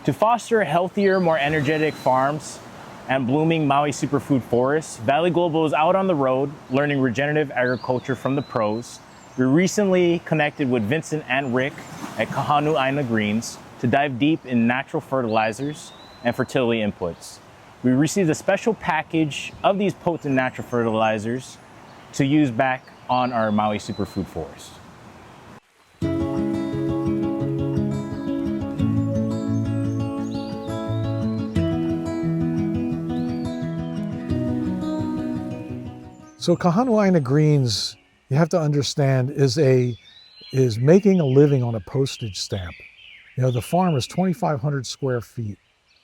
To foster healthier, more energetic farms and blooming Maui superfood forests, Valley Global is out on the road learning regenerative agriculture from the pros. We recently connected with Vincent and Rick at Kahanu Aina Greens to dive deep in natural fertilizers and fertility inputs. We received a special package of these potent natural fertilizers to use back on our Maui superfood forest. So Kahanu Aina Greens, you have to understand, is making a living on a postage stamp. You know, the farm is 2,500 square feet.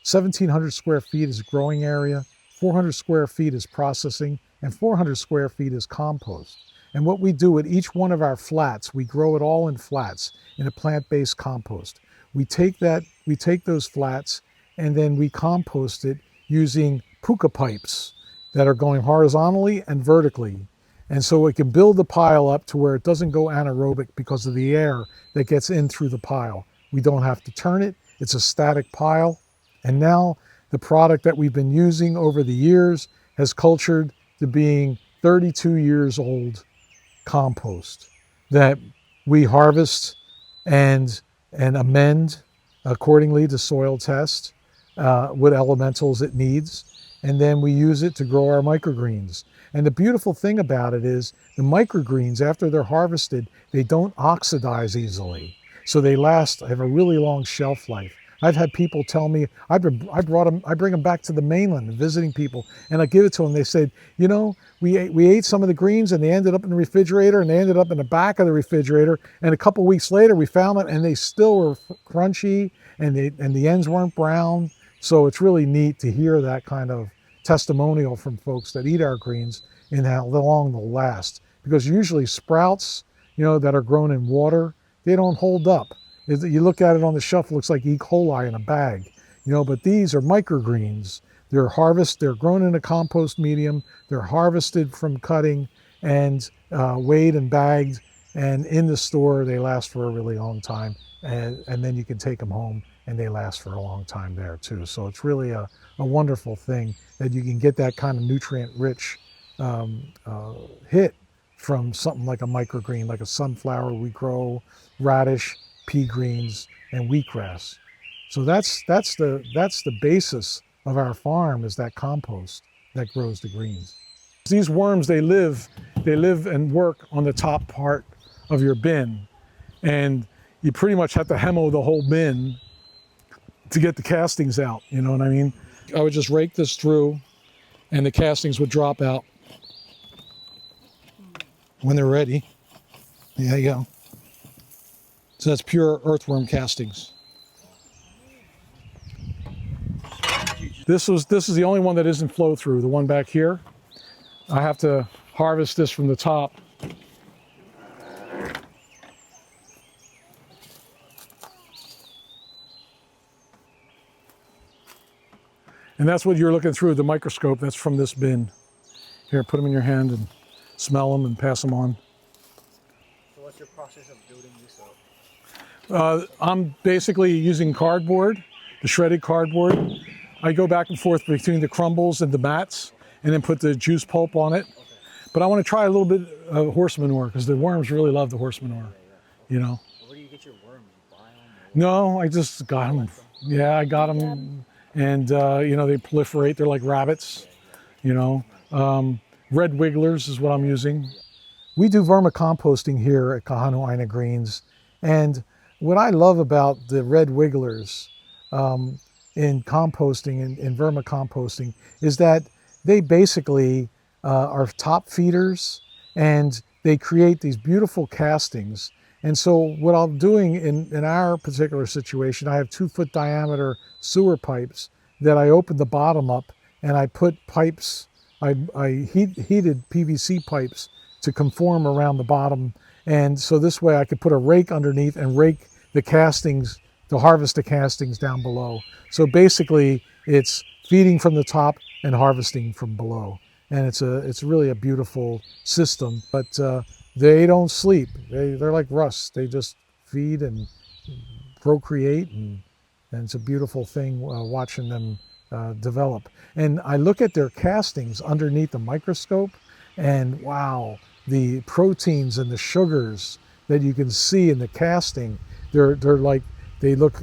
1,700 square feet is growing area, 400 square feet is processing, and 400 square feet is compost. And what we do at each one of our flats, we grow it all in flats in a plant-based compost. We take those flats and then we compost it using puka pipes that are going horizontally and vertically. And so it can build the pile up to where it doesn't go anaerobic because of the air that gets in through the pile. We don't have to turn it. It's a static pile. And now the product that we've been using over the years has cultured to being 32 years old compost that we harvest and amend accordingly to soil test what elementals it needs. And then we use it to grow our microgreens. And the beautiful thing about it is the microgreens, after they're harvested, they don't oxidize easily. So they have a really long shelf life. I've had people tell me, I bring them back to the mainland, visiting people, and I give it to them. They said, you know, we ate some of the greens and they ended up in the refrigerator and they ended up in the back of the refrigerator. And a couple weeks later, we found them and they still were crunchy and the ends weren't brown. So it's really neat to hear that kind of testimonial from folks that eat our greens and how long they'll last. Because usually sprouts, you know, that are grown in water, they don't hold up. You look at it on the shelf, it looks like E. coli in a bag, you know, but these are microgreens. They're grown in a compost medium, they're harvested from cutting and weighed and bagged, and in the store they last for a really long time, and then you can take them home and they last for a long time there too. So it's really a wonderful thing that you can get that kind of nutrient-rich hit from something like a microgreen, like a sunflower we grow, radish, pea greens, and wheatgrass. So that's the basis of our farm, is that compost that grows the greens. These worms, they live and work on the top part of your bin, and you pretty much have to hemo the whole bin to get the castings out, you know what I mean? I would just rake this through and the castings would drop out when they're ready. There you go. So that's pure earthworm castings. This is the only one that isn't flow through, the one back here. I have to harvest this from the top. And that's what you're looking through the microscope. That's from this bin. Here, put them in your hand and smell them and pass them on. So what's your process of building this up? I'm basically using cardboard, the shredded cardboard. I go back and forth between the crumbles and the mats and then put the juice pulp on it. Okay. But I want to try a little bit of horse manure because the worms really love the horse manure, you know. Where do you get your worms? You buy them? No, I just got them. Yeah, I got them. And, you know, they proliferate. They're like rabbits, you know. Red wigglers is what I'm using. We do vermicomposting here at Kahanu Aina Greens. And what I love about the red wigglers in composting, in vermicomposting, is that they basically are top feeders and they create these beautiful castings. And so what I'm doing in our particular situation, I have 2-foot diameter sewer pipes that I open the bottom up and I put pipes, I heated PVC pipes to conform around the bottom. And so this way I could put a rake underneath and rake the castings, to harvest the castings down below. So basically it's feeding from the top and harvesting from below. And it's really a beautiful system, but they don't sleep. They're like rust. They just feed and procreate, and And it's a beautiful thing watching them develop. And I look at their castings underneath the microscope, and wow, the proteins and the sugars that you can see in the casting, they're like, they look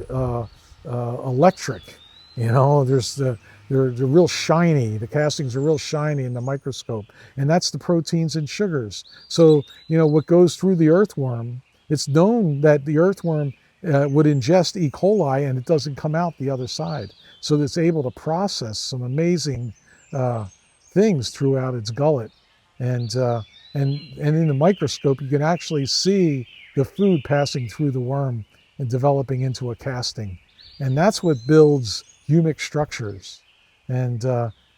electric. You know, they're real shiny. The castings are real shiny in the microscope, and that's the proteins and sugars. So, you know, what goes through the earthworm, it's known that the earthworm would ingest E. coli and it doesn't come out the other side. So it's able to process some amazing things throughout its gullet. And in the microscope, you can actually see the food passing through the worm and developing into a casting. And that's what builds humic structures. And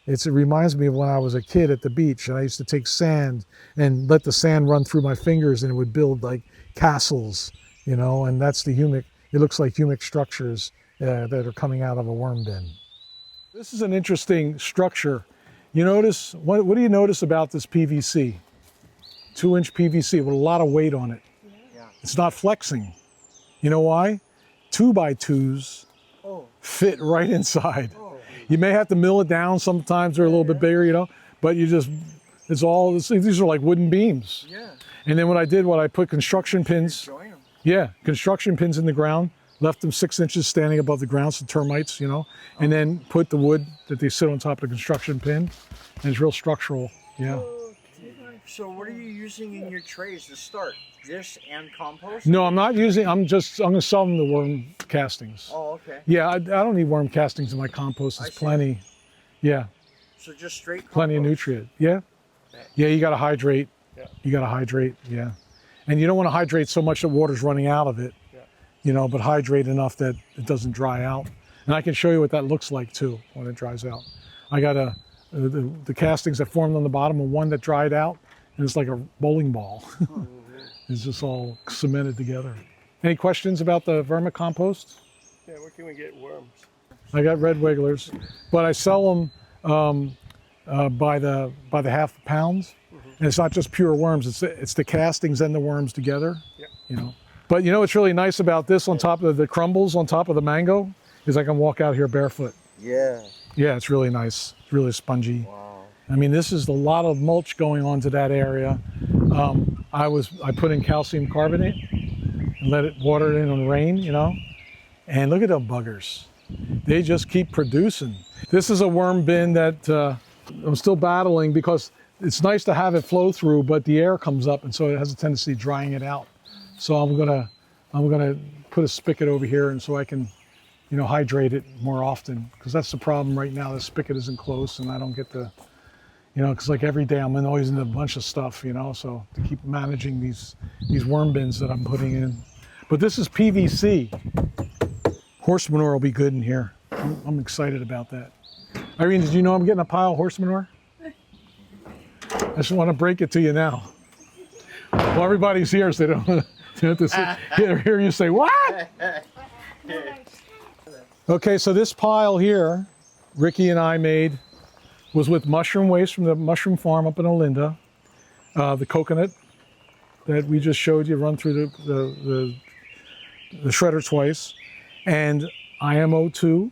it reminds me of when I was a kid at the beach, and I used to take sand and let the sand run through my fingers, and it would build like castles, you know, and that's the humic. It looks like humic structures that are coming out of a worm bin. This is an interesting structure. You notice, what do you notice about this PVC? 2-inch PVC with a lot of weight on it. Yeah. It's not flexing. You know why? 2x2s fit right inside. You may have to mill it down sometimes, they're a little bit bigger, you know, but you just, these are like wooden beams. Yeah. And then what I put construction pins. Join them. Yeah, construction pins in the ground, left them 6 inches standing above the ground, so termites, you know, and then put the wood that they sit on top of the construction pin, and it's real structural, yeah. So what are you using in your trays to start? This and compost? No, I'm not using, I'm going to sell them the worm castings. Oh, okay. Yeah, I don't need worm castings in my compost, it's plenty. Yeah, So just straight compost? plenty of nutrient, yeah. Yeah, you got to hydrate. Yeah. You got to hydrate, yeah. And you don't want to hydrate so much that water's running out of it, you know, but hydrate enough that it doesn't dry out. And I can show you what that looks like too when it dries out. I got the castings that formed on the bottom and one that dried out, and it's like a bowling ball. It's just all cemented together. Any questions about the vermicompost? Yeah, where can we get worms? I got red wigglers, but I sell them by the half pounds. And it's not just pure worms, it's the castings and the worms together, you know. But you know what's really nice about this on top of the crumbles, on top of the mango, is I can walk out here barefoot. Yeah. Yeah, it's really nice, it's really spongy. Wow. I mean, this is a lot of mulch going on to that area. I put in calcium carbonate and let it water it in on rain, you know. And look at them buggers. They just keep producing. This is a worm bin that I'm still battling because it's nice to have it flow through, but the air comes up and so it has a tendency of drying it out. So I'm gonna put a spigot over here, and so I can, you know, hydrate it more often, because that's the problem right now. The spigot isn't close, and I don't get the, you know, because like every day I'm always in a bunch of stuff, you know, so to keep managing these worm bins that I'm putting in. But this is PVC. Horse manure will be good in here. I'm excited about that. Irene, did you know I'm getting a pile of horse manure? I just want to break it to you now. Well, everybody's here, so they don't have to hear you say, what? Okay, so this pile here, Ricky and I made, was with mushroom waste from the mushroom farm up in Olinda. The coconut that we just showed you run through the shredder twice. And IMO2,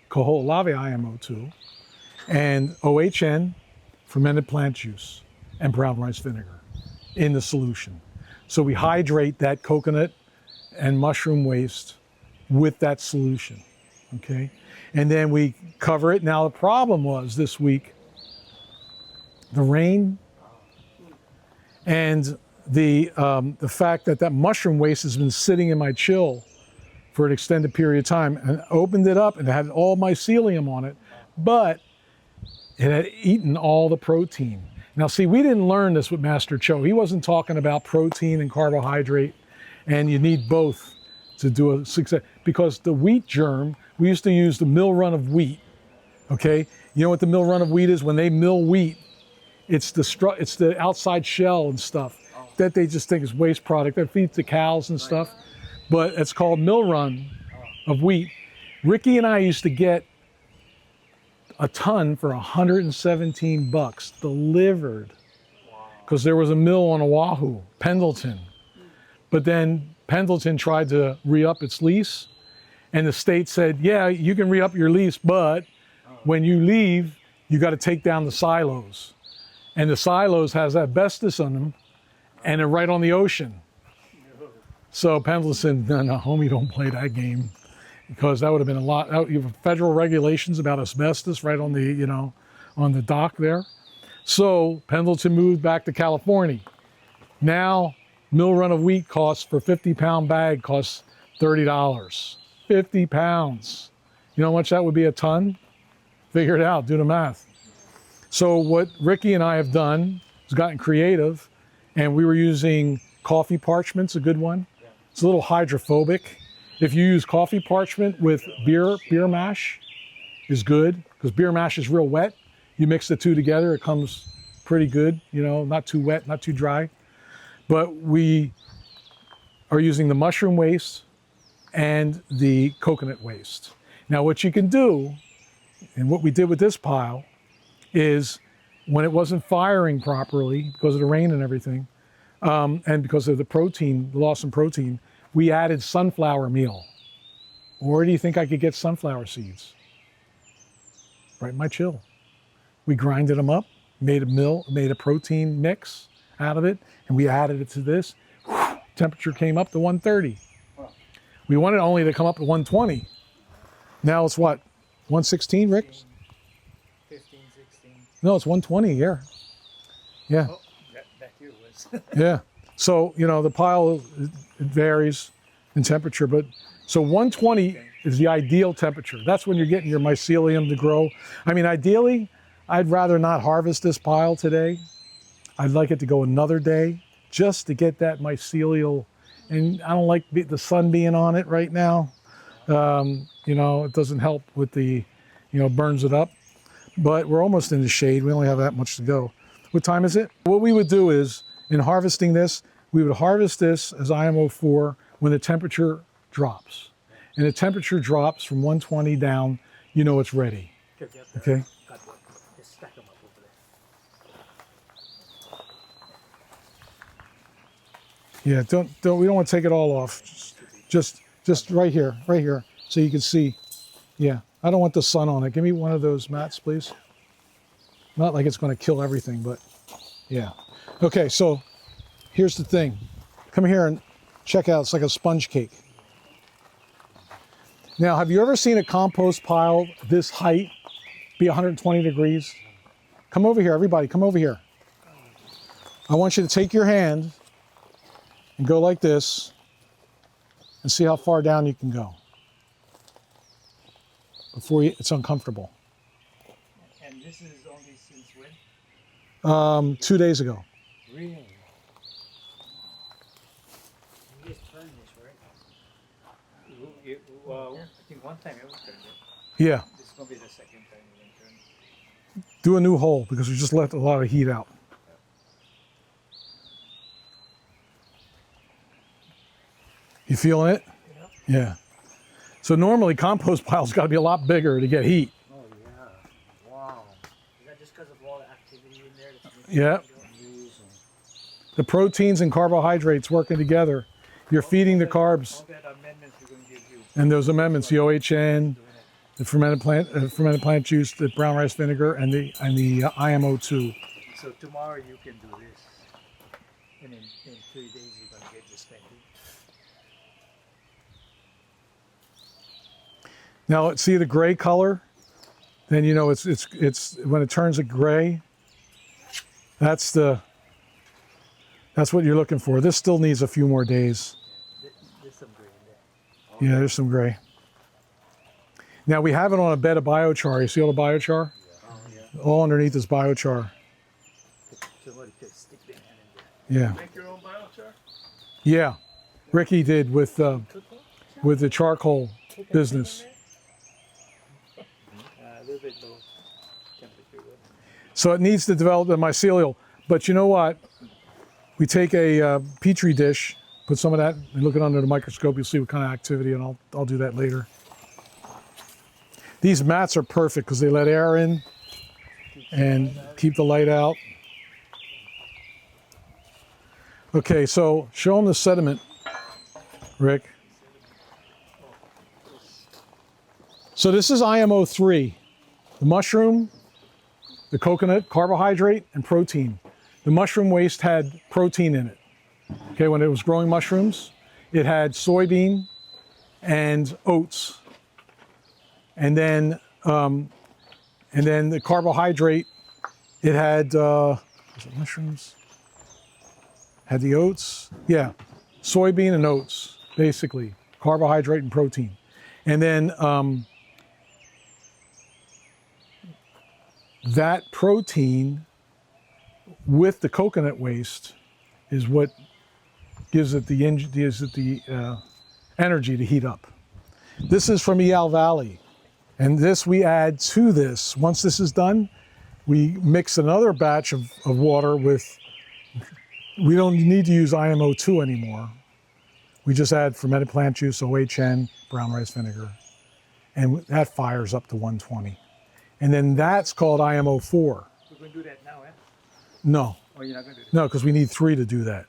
Koholave IMO2, and OHN, fermented plant juice, and brown rice vinegar in the solution. So we hydrate that coconut and mushroom waste with that solution, okay? And then we cover it. Now the problem was this week, the rain and the fact that mushroom waste has been sitting in my chill for an extended period of time, and opened it up and it had all mycelium on it, but it had eaten all the protein. Now see, we didn't learn this with Master Cho. He wasn't talking about protein and carbohydrate, and you need both to do a success. Because the wheat germ, we used to use the mill run of wheat, okay? You know what the mill run of wheat is? When they mill wheat, it's the outside shell and stuff that they just think is waste product that feeds the cows and stuff. But it's called mill run of wheat. Ricky and I used to get a ton for $117 delivered, because there was a mill on Oahu, Pendleton. But then Pendleton tried to re-up its lease, And the state said, yeah, you can re-up your lease, but when you leave, you got to take down the silos. And the silos has asbestos on them, and they're right on the ocean. So Pendleton said, no, homie, don't play that game, because that would have been a lot. You have federal regulations about asbestos right on the, you know, on the dock there. So Pendleton moved back to California. Now, mill run of wheat costs for 50-pound bag costs $30. 50 pounds. You know how much that would be a ton? Figure it out, do the math. So what Ricky and I have done is gotten creative, and we were using coffee parchment's a good one. It's a little hydrophobic. If you use coffee parchment with beer mash is good, because beer mash is real wet. You mix the two together, it comes pretty good, you know, not too wet, not too dry. But we are using the mushroom waste and the coconut waste. Now what you can do, and what we did with this pile, is when it wasn't firing properly because of the rain and everything, and because of the protein, the loss in protein, we added sunflower meal. Where do you think I could get sunflower seeds? Right in my chill. We grinded them up, made a protein mix out of it, and we added it to this. Whew, temperature came up to 130. Wow. We wanted only to come up to 120. Now it's what, 116, Rick? 15, 16. No, it's 120 here. Yeah. Oh, that here was. Yeah. So, you know, the pile, it varies in temperature, but so 120 is the ideal temperature. That's when you're getting your mycelium to grow. I mean, ideally, I'd rather not harvest this pile today. I'd like it to go another day just to get that mycelial, and I don't like the sun being on it right now. You know, it doesn't help with the, you know, burns it up, but we're almost in the shade. We only have that much to go. What time is it? What we would do is, in harvesting this, we would harvest this as IMO4 when the temperature drops. And the temperature drops from 120 down, you know it's ready. Okay? Just stack them up over there. Yeah, we don't want to take it all off. Just right here, so you can see. Yeah, I don't want the sun on it. Give me one of those mats, please. Not like it's going to kill everything, but yeah. Okay, so here's the thing. Come here and check out. It's like a sponge cake. Now, have you ever seen a compost pile this height be 120 degrees? Come over here, everybody, come over here. I want you to take your hand and go like this and see how far down you can go before it's uncomfortable. And this is only since when? 2 days ago. Really? You just turned this, right? Well, I think one time it was turned it. Yeah. This is going to be the second time you can turn it. Do a new hole because we just let a lot of heat out. You feeling it? Yeah. Yeah. So normally compost piles got to be a lot bigger to get heat. Oh, yeah. Wow. Is that just because of all the activity in there? Yeah. The proteins and carbohydrates working together. You're feeding the carbs. All that amendments we're going to give you. And those amendments, the OHN, the fermented plant juice, the brown rice vinegar, and the IMO2. So tomorrow you can do this. And in 3 days you're going to get this ready. Now, see the gray color? Then you know it's when it turns a gray. That's what you're looking for. This still needs a few more days. There's some gray in there. Yeah, there's some gray. Now we have it on a bed of biochar. You see all the biochar? Oh, yeah. All underneath is biochar. Somebody could stick their hand in there. Yeah. Make your own biochar? Yeah. Ricky did with the charcoal business. A little bit low temperature. So it needs to develop the mycelial. But you know what? We take a Petri dish, put some of that, and look it under the microscope. You'll see what kind of activity, and I'll do that later. These mats are perfect because they let air in and keep the light out. Okay, so show them the sediment, Rick. So this is IMO3, the mushroom, the coconut, carbohydrate, and protein. The mushroom waste had protein in it. Okay, when it was growing mushrooms, it had soybean and oats. And then the carbohydrate, it had, was it mushrooms? Had the oats, yeah, soybean and oats, basically, carbohydrate and protein. And then that protein with the coconut waste is what gives it the energy to heat up. This is from Eyal Valley. And this we add to this. Once this is done, we mix another batch of water with, we don't need to use IMO2 anymore. We just add fermented plant juice, OHN, brown rice vinegar, and that fires up to 120. And then that's called IMO4. We're going to do that now, eh? No, Oh, you're not going to do that? no, because we need 3 to do that.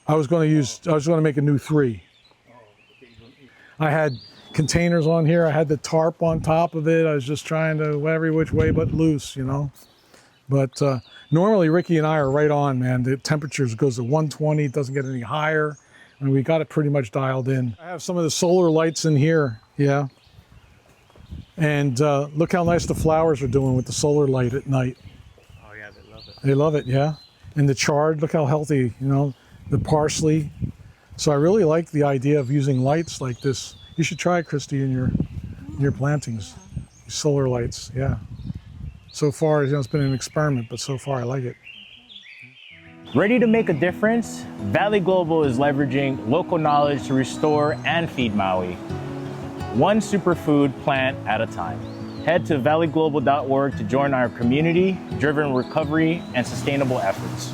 I was going to make a new 3. Oh, okay. I had containers on here. I had the tarp on top of it. I was just trying to every which way but loose, you know. But normally Ricky and I are right on, man. The temperatures goes to 120. It doesn't get any higher. I mean, we got it pretty much dialed in. I have some of the solar lights in here, yeah. And look how nice the flowers are doing with the solar light at night. Oh, yeah, they love it. They love it, yeah. And the chard, look how healthy, you know, the parsley. So I really like the idea of using lights like this. You should try it, Christy, in your plantings. Solar lights, yeah. So far, you know, it's been an experiment, but so far I like it. Ready to make a difference? Valley Global is leveraging local knowledge to restore and feed Maui, one superfood plant at a time. Head to valleyglobal.org to join our community-driven recovery and sustainable efforts.